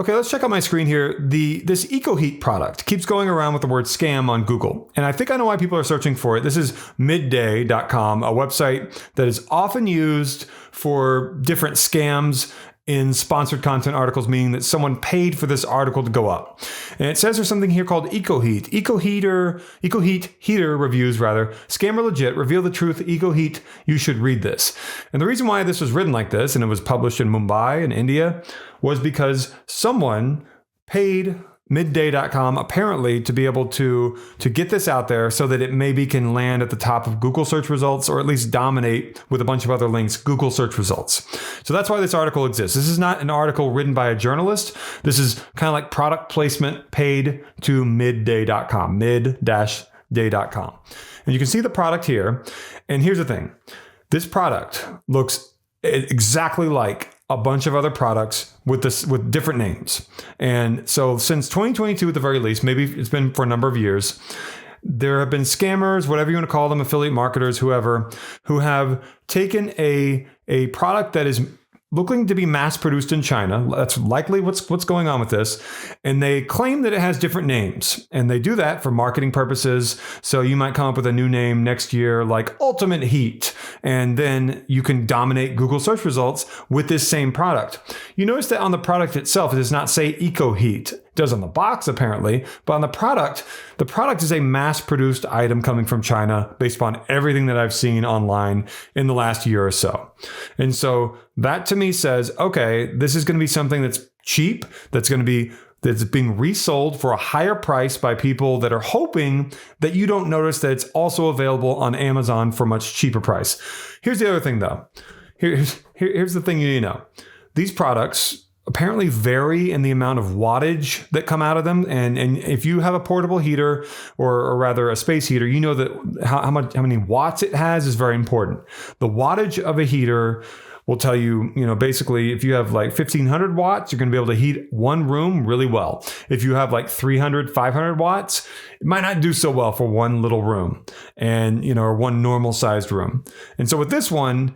Okay, let's check out my screen here. This EcoHeat product keeps going around with the word scam on Google. And I think I know why people are searching for it. This is midday.com, a website that is often used for different scams in sponsored content articles, meaning that someone paid for this article to go up. And it says there's something here called EcoHeat. EcoHeat heater reviews, scammer legit, reveal the truth, EcoHeat, you should read this. And the reason why this was written like this, and it was published in Mumbai in India, was because someone paid midday.com apparently to be able to get this out there so that it maybe can land at the top of Google search results, or at least dominate with a bunch of other links Google search results. So that's why this article exists. This is not an article written by a journalist. This is kind of like product placement paid to midday.com, mid-day.com. And you can see the product here. And here's the thing. This product looks exactly like a bunch of other products with different names. And so since 2022 at the very least, maybe it's been for a number of years, there have been scammers, whatever you want to call them, affiliate marketers, whoever, who have taken a product that is looking to be mass produced in China. That's likely what's going on with this. And they claim that it has different names. And they do that for marketing purposes. So you might come up with a new name next year like Ultimate Heat. And then you can dominate Google search results with this same product. You notice that on the product itself, it does not say EcoHeat. It does on the box, apparently. But on the product is a mass-produced item coming from China based upon everything that I've seen online in the last year or so. And so that to me says, okay, this is going to be something that's cheap, that's being resold for a higher price by people that are hoping that you don't notice that it's also available on Amazon for a much cheaper price. Here's the other thing, though. Here's the thing you need to know. These products apparently vary in the amount of wattage that come out of them. And if you have a portable heater, or rather a space heater, you know that how many watts it has is very important. The wattage of a heater will tell you, basically, if you have like 1500 watts, you're going to be able to heat one room really well. If you have like 300, 500 watts, it might not do so well for one little room or one normal sized room. And so with this one,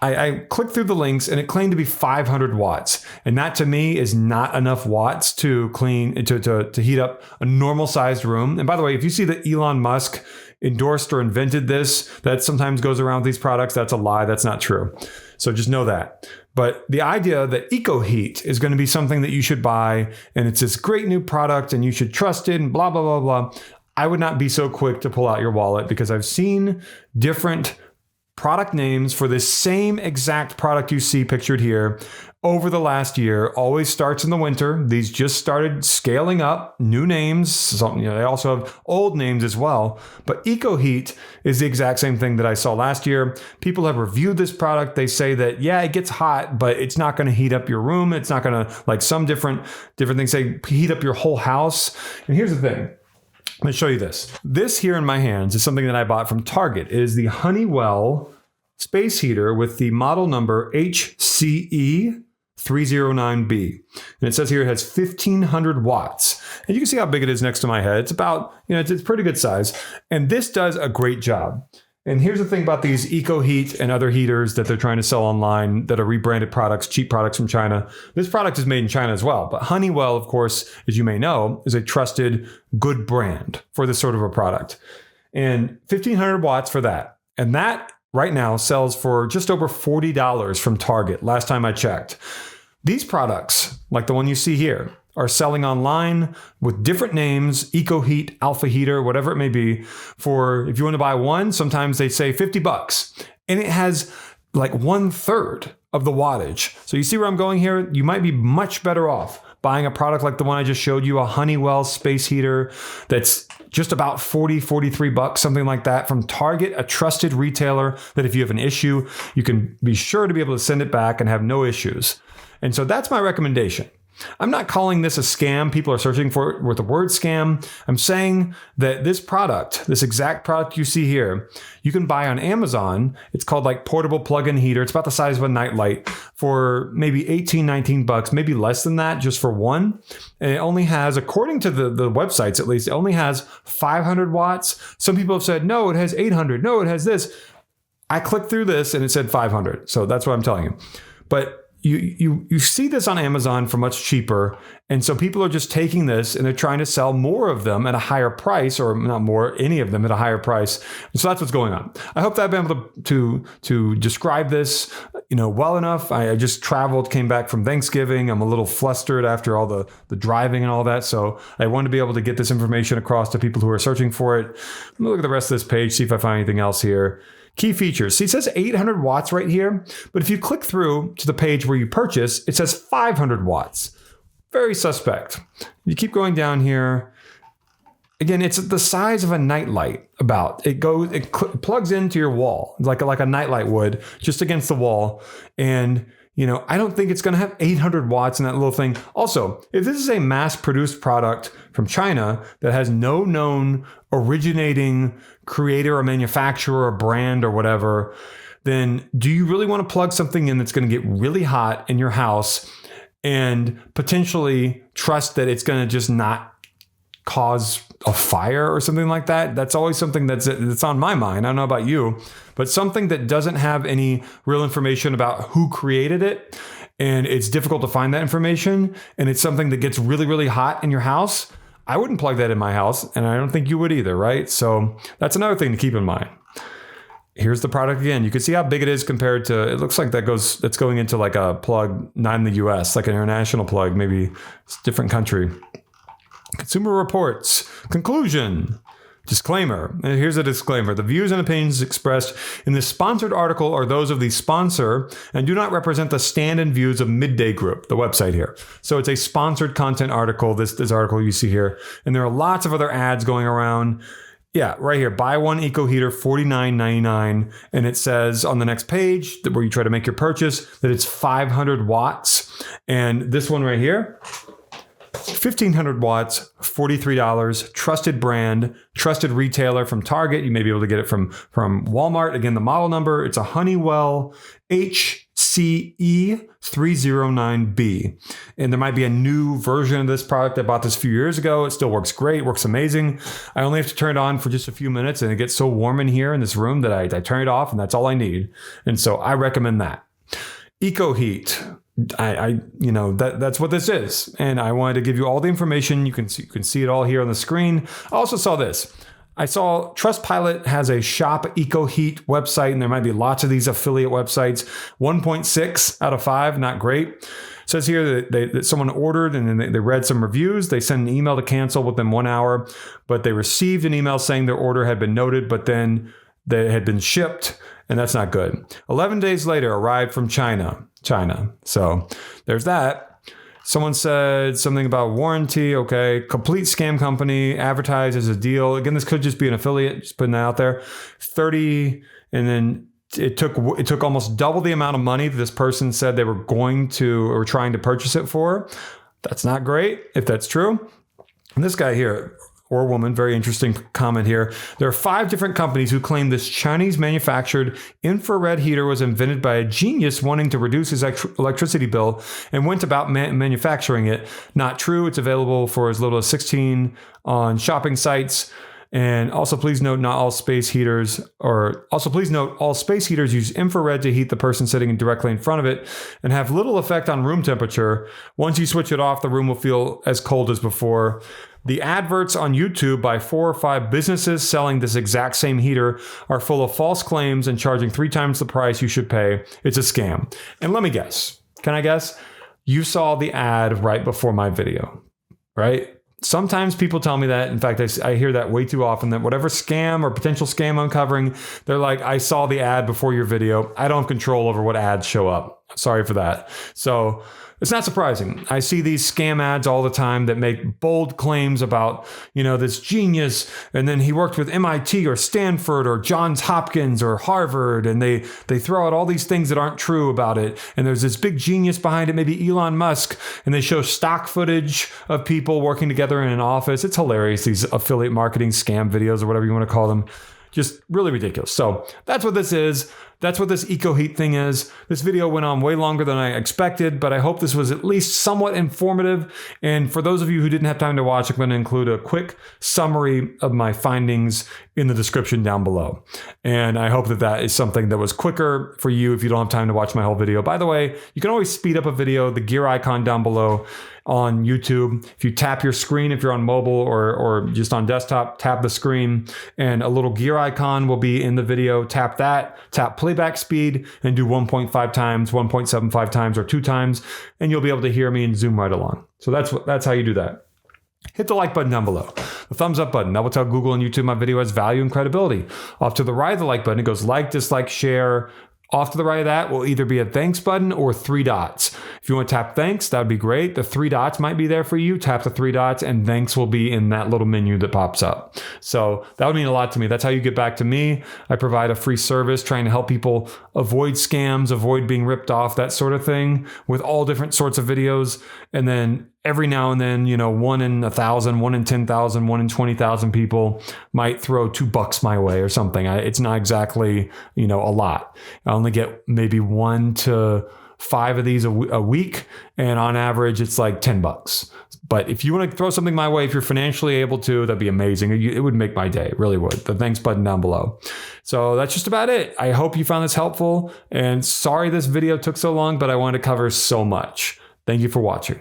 I clicked through the links and it claimed to be 500 watts. And that to me is not enough watts to heat up a normal sized room. And by the way, if you see that Elon Musk endorsed or invented this, that sometimes goes around with these products, that's a lie. That's not true. So just know that. But the idea that EcoHeat is going to be something that you should buy, and it's this great new product and you should trust it and blah, blah, blah, blah. I would not be so quick to pull out your wallet, because I've seen different product names for this same exact product you see pictured here over the last year. Always starts in the winter. These just started scaling up, new names. They also have old names as well. But EcoHeat is the exact same thing that I saw last year. People have reviewed this product. They say that, yeah, it gets hot, but it's not going to heat up your room. It's not going to, like some different things say, heat up your whole house. And here's the thing. Let me show you this. This here in my hands is something that I bought from Target. It is the Honeywell space heater with the model number HCE309B. And it says here it has 1500 watts. And you can see how big it is next to my head. It's about, it's pretty good size. And this does a great job. And here's the thing about these EcoHeat and other heaters that they're trying to sell online that are rebranded products, cheap products from China. This product is made in China as well. But Honeywell, of course, as you may know, is a trusted, good brand for this sort of a product. And 1500 watts for that. And that right now sells for just over $40 from Target, last time I checked. These products, like the one you see here, are selling online with different names, EcoHeat, Alpha Heater, whatever it may be, for, if you want to buy one, sometimes they say $50. And it has like 1/3 of the wattage. So you see where I'm going here? You might be much better off buying a product like the one I just showed you, a Honeywell space heater that's just about $43, something like that, from Target, a trusted retailer that if you have an issue, you can be sure to be able to send it back and have no issues. And so that's my recommendation. I'm not calling this a scam. People are searching for it with the word scam. I'm saying that this product, this exact product you see here, you can buy on Amazon. It's called like portable plug-in heater. It's about the size of a nightlight for maybe $18, $19, maybe less than that just for one. And it only has, according to the websites at least, it only has 500 watts. Some people have said, no, it has 800. No, it has this. I clicked through this and it said 500. So that's what I'm telling you. But you see this on Amazon for much cheaper. And so people are just taking this and they're trying to sell more of them at a higher price, or not more, any of them at a higher price. And so that's what's going on. I hope that I've been able to describe this, well enough. I just traveled, came back from Thanksgiving. I'm a little flustered after all the driving and all that. So I want to be able to get this information across to people who are searching for it. Let me look at the rest of this page, see if I find anything else here. Key features. See, it says 800 watts right here, but if you click through to the page where you purchase, it says 500 watts. Very suspect. You keep going down here. Again, it's the size of a nightlight about. It plugs into your wall like a nightlight would, just against the wall. And I don't think it's going to have 800 watts in that little thing. Also, if this is a mass-produced product from China that has no known originating creator or manufacturer or brand or whatever, then do you really want to plug something in that's going to get really hot in your house and potentially trust that it's going to just not cause a fire or something like that? That's always something that's on my mind. I don't know about you, but something that doesn't have any real information about who created it, and it's difficult to find that information, and it's something that gets really, really hot in your house, I wouldn't plug that in my house, and I don't think you would either, right? So that's another thing to keep in mind. Here's the product again. You can see how big it is compared to, it looks like that's going into like a plug not in the US, like an international plug, maybe it's a different country. Consumer Reports. Conclusion. Disclaimer. And here's a disclaimer. The views and opinions expressed in this sponsored article are those of the sponsor and do not represent the stand and views of Midday Group, the website here. So it's a sponsored content article, this article you see here. And there are lots of other ads going around. Yeah, right here. Buy one eco heater, $49.99. And it says on the next page where you try to make your purchase that it's 500 watts. And this one right here, 1,500 watts, $43, trusted brand, trusted retailer from Target. You may be able to get it from Walmart. Again, the model number, it's a Honeywell HCE309B. And there might be a new version of this product. I bought this a few years ago. It still works great, works amazing. I only have to turn it on for just a few minutes, and it gets so warm in here in this room that I turn it off, and that's all I need. And so I recommend that. EcoHeat. That's what this is. And I wanted to give you all the information. You can see it all here on the screen. I also saw this. I saw Trustpilot has a Shop EcoHeat website, and there might be lots of these affiliate websites. 1.6 out of 5, not great. It says here that someone ordered and then they read some reviews. They sent an email to cancel within 1 hour, but they received an email saying their order had been noted, but then they had been shipped, and that's not good. 11 days later, arrived from China. So there's that. Someone said something about warranty. Okay. Complete scam company advertised as a deal. Again, this could just be an affiliate, just putting that out there. 30. And then it took almost double the amount of money that this person said they were going to or trying to purchase it for. That's not great if that's true. And this guy here, or woman, very interesting comment here. There are 5 different companies who claim this Chinese manufactured infrared heater was invented by a genius wanting to reduce his electricity bill and went about manufacturing it. Not true. It's available for as little as $16 on shopping sites. And also, please note, all space heaters use infrared to heat the person sitting directly in front of it and have little effect on room temperature. Once you switch it off, the room will feel as cold as before. The adverts on YouTube by 4 or 5 businesses selling this exact same heater are full of false claims and charging 3 times the price you should pay. It's a scam. And let me guess. Can I guess? You saw the ad right before my video, right? Sometimes people tell me that. In fact, I hear that way too often, that whatever scam or potential scam I'm covering, they're like, I saw the ad before your video. I don't have control over what ads show up. Sorry for that. So it's not surprising. I see these scam ads all the time that make bold claims about, this genius. And then he worked with MIT or Stanford or Johns Hopkins or Harvard. And they throw out all these things that aren't true about it. And there's this big genius behind it, maybe Elon Musk. And they show stock footage of people working together in an office. It's hilarious, these affiliate marketing scam videos or whatever you want to call them. Just really ridiculous. So that's what this is. that's what this EcoHeat thing is. This video went on way longer than I expected, but I hope this was at least somewhat informative. And for those of you who didn't have time to watch, I'm going to include a quick summary of my findings in the description down below. And I hope that that is something that was quicker for you if you don't have time to watch my whole video. By the way, you can always speed up a video, the gear icon down below on YouTube. If you tap your screen, if you're on mobile or just on desktop, tap the screen and a little gear icon will be in the video. Tap that, tap playback speed and do 1.5 times, 1.75 times, or 2 times, and you'll be able to hear me and zoom right along. So that's how you do that. Hit the like button down below. The thumbs up button. That will tell Google and YouTube my video has value and credibility. Off to the right of the like button, it goes like, dislike, share. Off to the right of that will either be a thanks button or 3 dots. If you want to tap thanks, that would be great. The 3 dots might be there for you. Tap the 3 dots and thanks will be in that little menu that pops up. So that would mean a lot to me. That's how you get back to me. I provide a free service trying to help people avoid scams, avoid being ripped off, that sort of thing, with all different sorts of videos. And then every now and then, 1 in 1,000, 1 in 10,000, 1 in 20,000 people might throw $2 my way or something. It's not exactly, a lot. I only get maybe 1 to 5 of these a week. And on average, it's like $10. But if you want to throw something my way, if you're financially able to, that'd be amazing. It would make my day. It really would. The thanks button down below. So that's just about it. I hope you found this helpful. And sorry this video took so long, but I wanted to cover so much. Thank you for watching.